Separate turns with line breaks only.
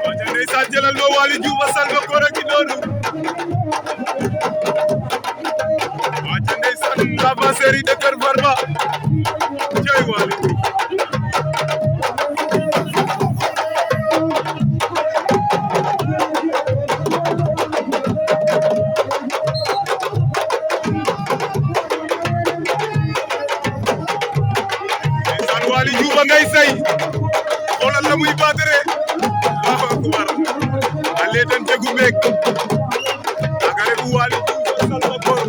waca ndeysaan jëlal ma Waly Diouf a salma koor a ngi noonu waca ndeysaan l'avant série de Kër Farba cey Waly Diouf Waly Diouf a ngay say xoolal la muy battre Allahu akbar ale tan tegu meek aga refu Waly Diouf a salma koor